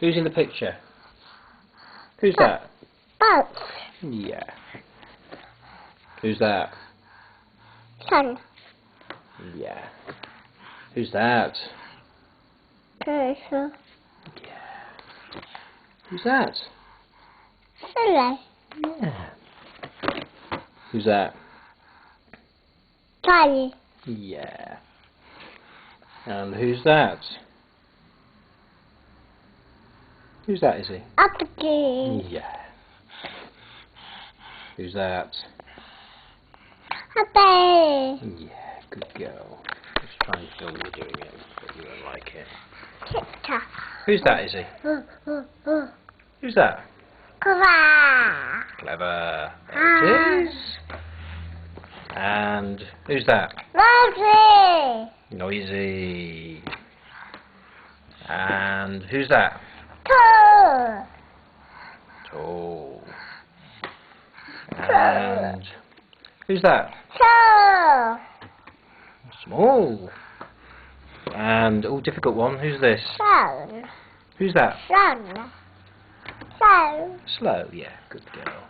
Who's in the picture? Who's that? Boat. Yeah. Who's that? Sun. Yeah. Who's that? Turtle. Yeah. Who's that? Sunlight. Yeah. Who's that? Charlie. Yeah. And who's that? Who's that, is he? Uppercase. Yeah. Who's that? Happy. Yeah, good girl. Let's try and film you doing it, but you won't like it. Tick-tock. Who's that, is he? Who's that? Clever. Clever. There it is. And who's that? Noisy. Noisy. And who's that? Two. Tall. And who's that? Two. Small. And difficult one. Who's this? Sun. Who's that? Sun. Sun. Slow. Yeah, good girl.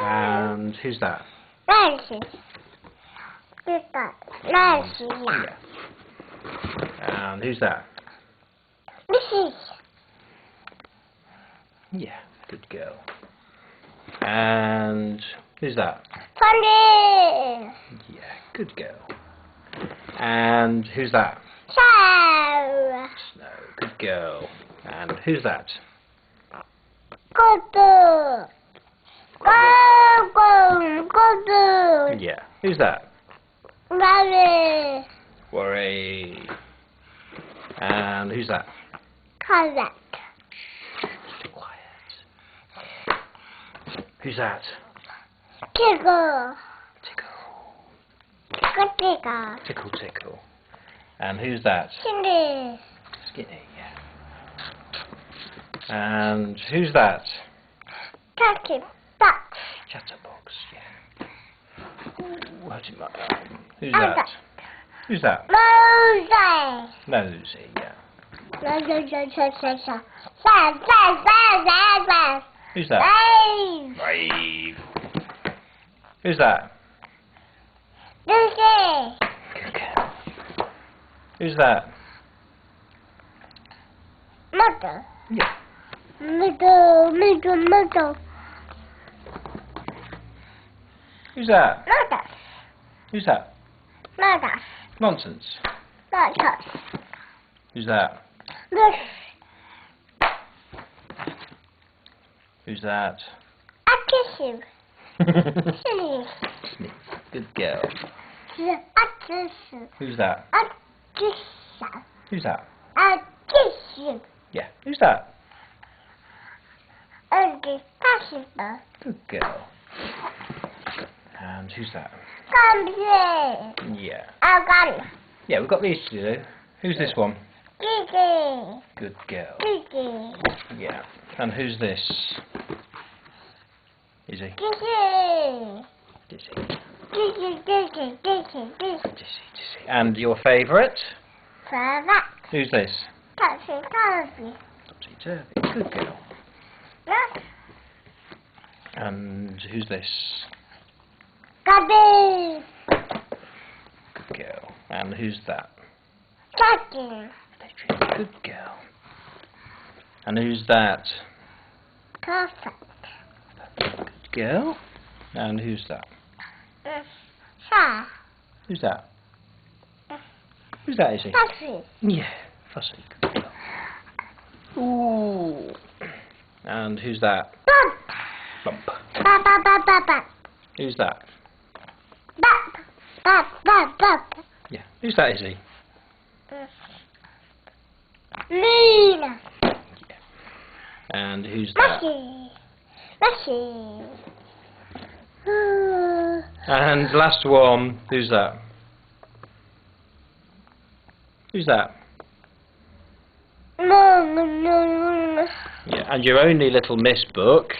And who's that? Nancy. Who's that? Nancy. Yeah. And who's that? Mrs. Yeah, good girl. And who's that? Funny. Yeah, good girl. And who's that? Snow. Snow, good girl. And who's that? Good. Go. Good. Yeah, who's that? Ready. Worry. And who's that? Correct. Quiet. Who's that? Tickle. Tickle. Tickle, tickle. Tickle, tickle. And who's that? Cindy. Skinny, yeah. And who's that? Turkey. Box. Chatterbox, yeah. Ooh, hurt my arm. Who's And that? Who's that? Mosey. Nosy, yeah. Who's that? Brave. Who's that? Lucy. Good girl. Who's that? Mother. Yeah. Middle. Who's that? Mother. Who's that? Mother. Nonsense. Mother. Who's that? This. Who's that? I kiss you. Silly. Sneak. Good girl. I kiss you. Who's that? I kiss you. Who's that? I kiss you. Yeah. Who's that? And the possible. Good girl. And who's that? Come here. Yeah. I got it. Yeah, we've got these to do. Who's this one? Gigi. Good girl. Gigi. Yeah. And who's this? Is he? Gigi. Dizzy. Gigi. Dizzy. And your favourite? For that. Who's this? Topsy. Topsy Turvy. Good girl. Look. And who's this? Gabby. Good girl. And who's that? Daddy. Good girl. And who's that? Perfect. Good girl. And who's that? Sir. Who's that? Who's that, is he? Fussy. Yeah, fussy. Good girl. Ooh. And who's that? Bump. Bump. Bump. Who's that? Bump. Yeah. Who's that, is he? Lena. Yeah. And who's that? Mushy. And last one, who's that? Who's that? No. Yeah, and your only little miss book